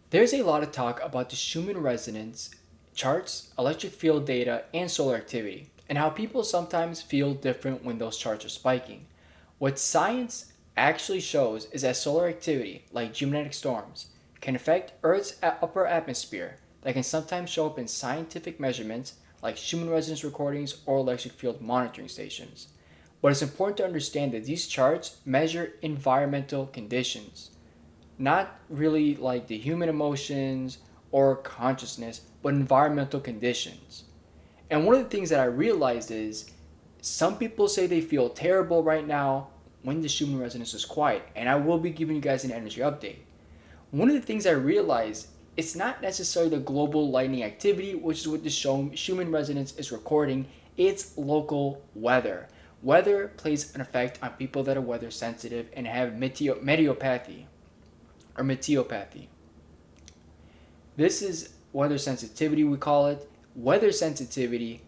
There's a lot of talk about the Schumann resonance charts, electric field data, and solar activity, and how people sometimes feel different when those charts are spiking. What science actually shows is that solar activity, like geomagnetic storms, can affect Earth's upper atmosphere that can sometimes show up in scientific measurements like Schumann resonance recordings or electric field monitoring stations. But it's important to understand that these charts measure environmental conditions, not really like the human emotions or consciousness, but environmental conditions. And one of the things that I realized is some people say they feel terrible right now when the Schumann resonance is quiet, and I will be giving you guys an energy update. One of the things I realized, it's not necessarily the global lightning activity, which is what the Schumann resonance is recording, it's local weather. Weather plays an effect on people that are weather sensitive and have meteopathy or meteopathy. This is weather sensitivity, we call it. Weather sensitivity,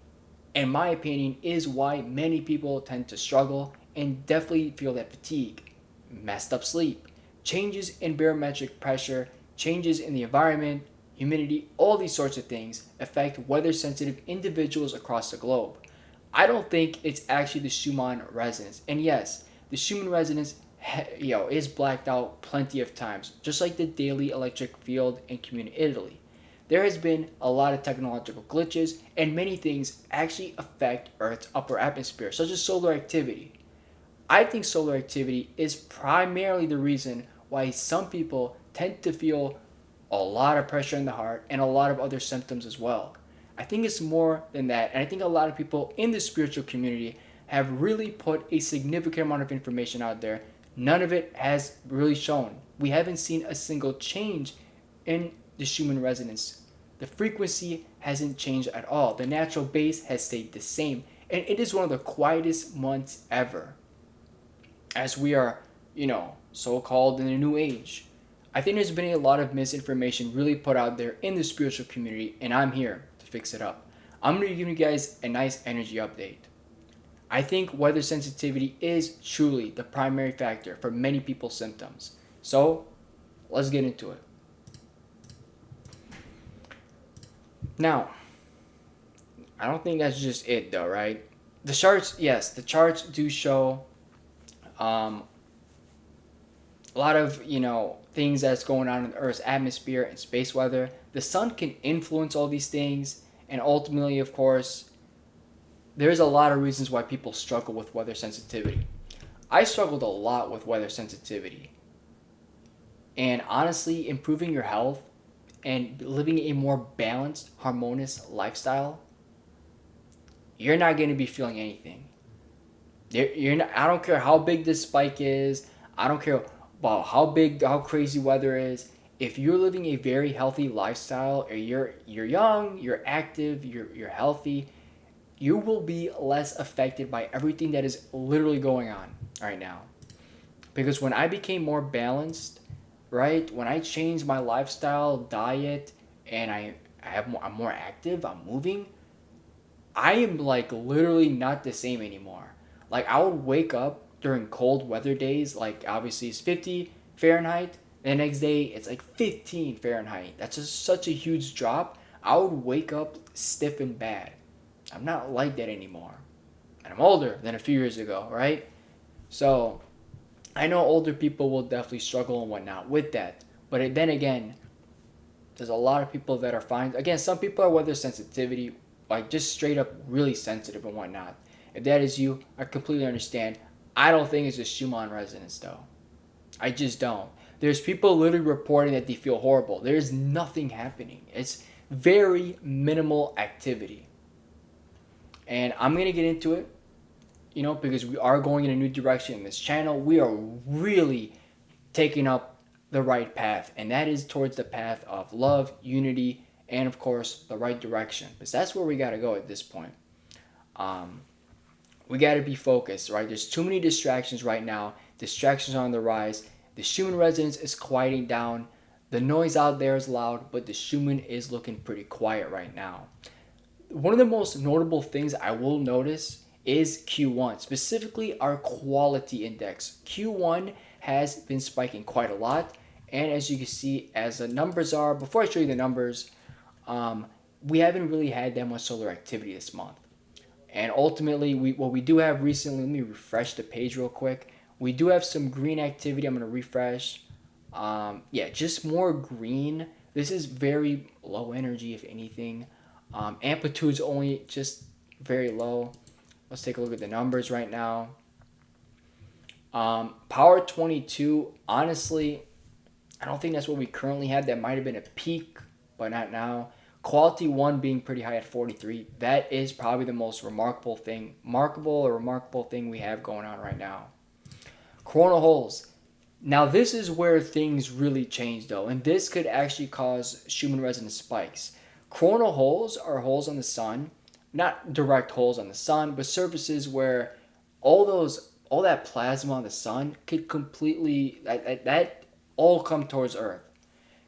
in my opinion, is why many people tend to struggle and definitely feel that fatigue, messed up sleep, changes in barometric pressure, changes in the environment, humidity, all these sorts of things affect weather sensitive individuals across the globe. I don't think it's actually the Schumann resonance. And yes, the Schumann resonance is blacked out plenty of times, just like the daily electric field in community Italy. There has been a lot of technological glitches, and many things actually affect Earth's upper atmosphere, such as solar activity. I think solar activity is primarily the reason why some people tend to feel a lot of pressure in the heart and a lot of other symptoms as well. I think it's more than that, and I think a lot of people in the spiritual community have really put a significant amount of information out there. None of it has really shown. We haven't seen a single change in the Schumann resonance. The frequency hasn't changed at all. The natural base has stayed the same, and it is one of the quietest months ever, as we are, so called in the new age. I think there's been a lot of misinformation really put out there in the spiritual community, and I'm here to fix it up. I'm going to give you guys a nice energy update. I think weather sensitivity is truly the primary factor for many people's symptoms. So, let's get into it. Now, I don't think that's just it though, right? The charts, yes, the charts do show um, a lot of things that's going on in the Earth's atmosphere and space weather. The sun can influence all these things, and ultimately, of course, there's a lot of reasons why people struggle with weather sensitivity. I struggled a lot with weather sensitivity, and honestly, improving your health and living a more balanced, harmonious lifestyle, you're not going to be feeling anything. You're not, I don't care how big this spike is. I don't care about how crazy weather is. If you're living a very healthy lifestyle, or you're young, you're active, you're healthy, you will be less affected by everything that is literally going on right now. Because when I became more balanced, right, when I changed my lifestyle, diet, and I'm more active, I'm moving, I am like literally not the same anymore. Like I would wake up during cold weather days, like obviously it's 50 Fahrenheit. The next day it's like 15 Fahrenheit. That's just such a huge drop. I would wake up stiff and bad. I'm not like that anymore. And I'm older than a few years ago, right? So I know older people will definitely struggle and whatnot with that. But then again, there's a lot of people that are fine. Again, some people are weather sensitivity, like just straight up really sensitive and whatnot. If that is you, I completely understand. I don't think it's a Schumann resonance though. I just don't. There's people literally reporting that they feel horrible. There's nothing happening. It's very minimal activity. And I'm gonna get into it, because we are going in a new direction in this channel. We are really taking up the right path, and that is towards the path of love, unity, and of course the right direction, because that's where we got to go at this point. um, we got to be focused, right? There's too many distractions right now. Distractions are on the rise. The Schumann resonance is quieting down. The noise out there is loud, but the Schumann is looking pretty quiet right now. One of the most notable things I will notice is Q1, specifically our quality index. Q1 has been spiking quite a lot, And as you can see, as the numbers are, before I show you the numbers, um, we haven't really had that much solar activity this month. And ultimately, what we do have recently, let me refresh the page real quick. We do have some green activity. I'm going to refresh. Yeah, just more green. This is very low energy, if anything. Amplitude's only just very low. Let's take a look at the numbers right now. Power 22, honestly, I don't think that's what we currently had. That might have been a peak, but not now. Quality 1 being pretty high at 43. That is probably the most remarkable thing we have going on right now. Coronal holes. Now this is where things really change though, and this could actually cause Schumann resonance spikes. Coronal holes are holes on the sun, not direct holes on the sun, but surfaces where all that plasma on the sun could completely that all come towards Earth.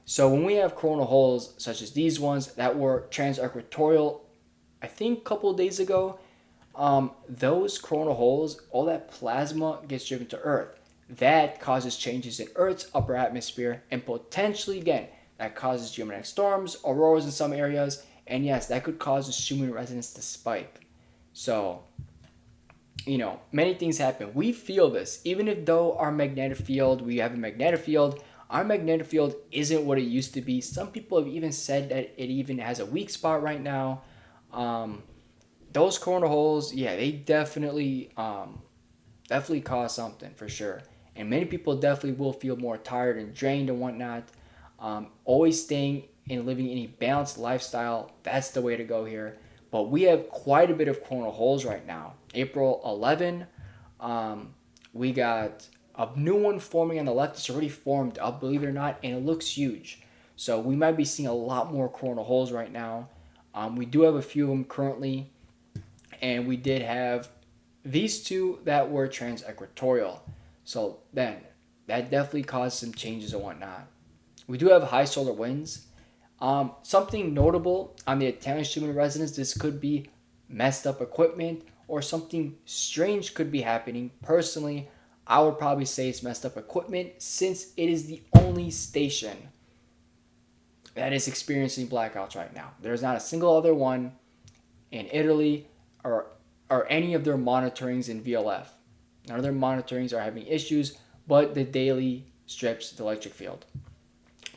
So when we have coronal holes such as these ones that were trans-equatorial, I think a couple of days ago, those coronal holes, all that plasma gets driven to Earth. That causes changes in Earth's upper atmosphere, and potentially, again, that causes geomagnetic storms, auroras in some areas, and yes, that could cause the Schumann resonance to spike. So, many things happen. We feel this, even if though our magnetic field, we have a magnetic field, our magnetic field isn't what it used to be. Some people have even said that it even has a weak spot right now. Um, those corner holes, yeah, they definitely cause something for sure. And many people definitely will feel more tired and drained and whatnot. Always staying and living in a balanced lifestyle, that's the way to go here. But we have quite a bit of coronal holes right now. April 11, we got a new one forming on the left. It's already formed up, believe it or not, and it looks huge. So we might be seeing a lot more coronal holes right now. We do have a few of them currently, and we did have these two that were trans-equatorial. So then that definitely caused some changes and whatnot. We do have high solar winds. Something notable on the Italian Schumann resonance, this could be messed up equipment or something strange could be happening. Personally, I would probably say it's messed up equipment since it is the only station that is experiencing blackouts right now. There's not a single other one in Italy or any of their monitorings in VLF. None of their monitorings are having issues, but the daily strips the electric field.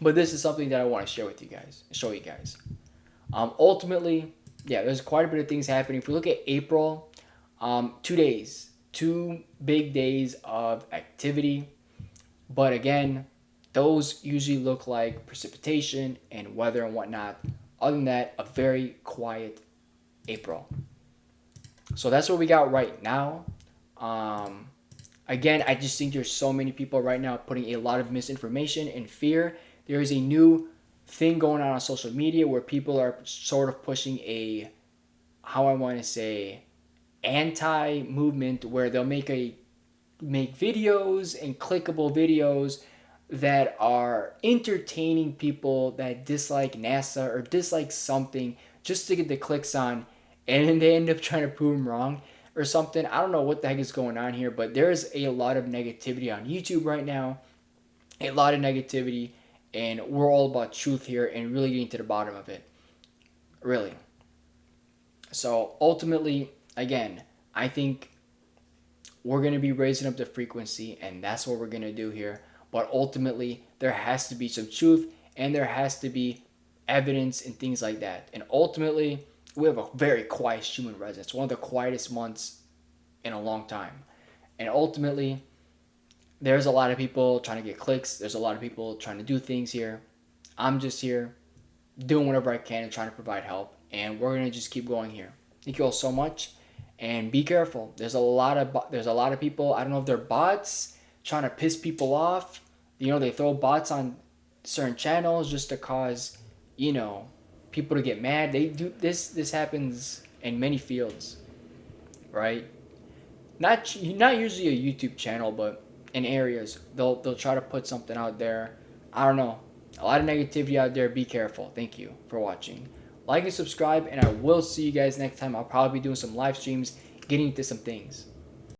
But this is something that I want to share with you guys, show you guys. Ultimately, yeah, there's quite a bit of things happening. If we look at April, 2 days, 2 big days of activity. But again, those usually look like precipitation and weather and whatnot. Other than that, a very quiet April. So that's what we got right now. Um, Again, I just think there's so many people right now putting a lot of misinformation and fear. There is a new thing going on social media where people are sort of pushing a, how I want to say, anti-movement where they'll make videos and clickable videos that are entertaining people that dislike NASA or dislike something just to get the clicks on, and then they end up trying to prove them wrong or something. I don't know what the heck is going on here, but there's a lot of negativity on YouTube right now, a lot of negativity, and we're all about truth here and really getting to the bottom of it. Really. So ultimately, again, I think we're going to be raising up the frequency, and that's what we're going to do here. But ultimately, there has to be some truth, and there has to be evidence and things like that. And ultimately, we have a very quiet Schumann resonance, one of the quietest months in a long time. And ultimately, there's a lot of people trying to get clicks. There's a lot of people trying to do things here. I'm just here doing whatever I can and trying to provide help. And we're going to just keep going here. Thank you all so much. And be careful. There's a lot of people, I don't know if they're bots trying to piss people off. They throw bots on certain channels just to cause, people to get mad. They do this happens in many fields, right? Not usually a YouTube channel, but in areas they'll try to put something out there. I don't know. A lot of negativity out there. Be careful. Thank you for watching. Like and subscribe, and I will see you guys next time. I'll probably be doing some live streams, getting into some things.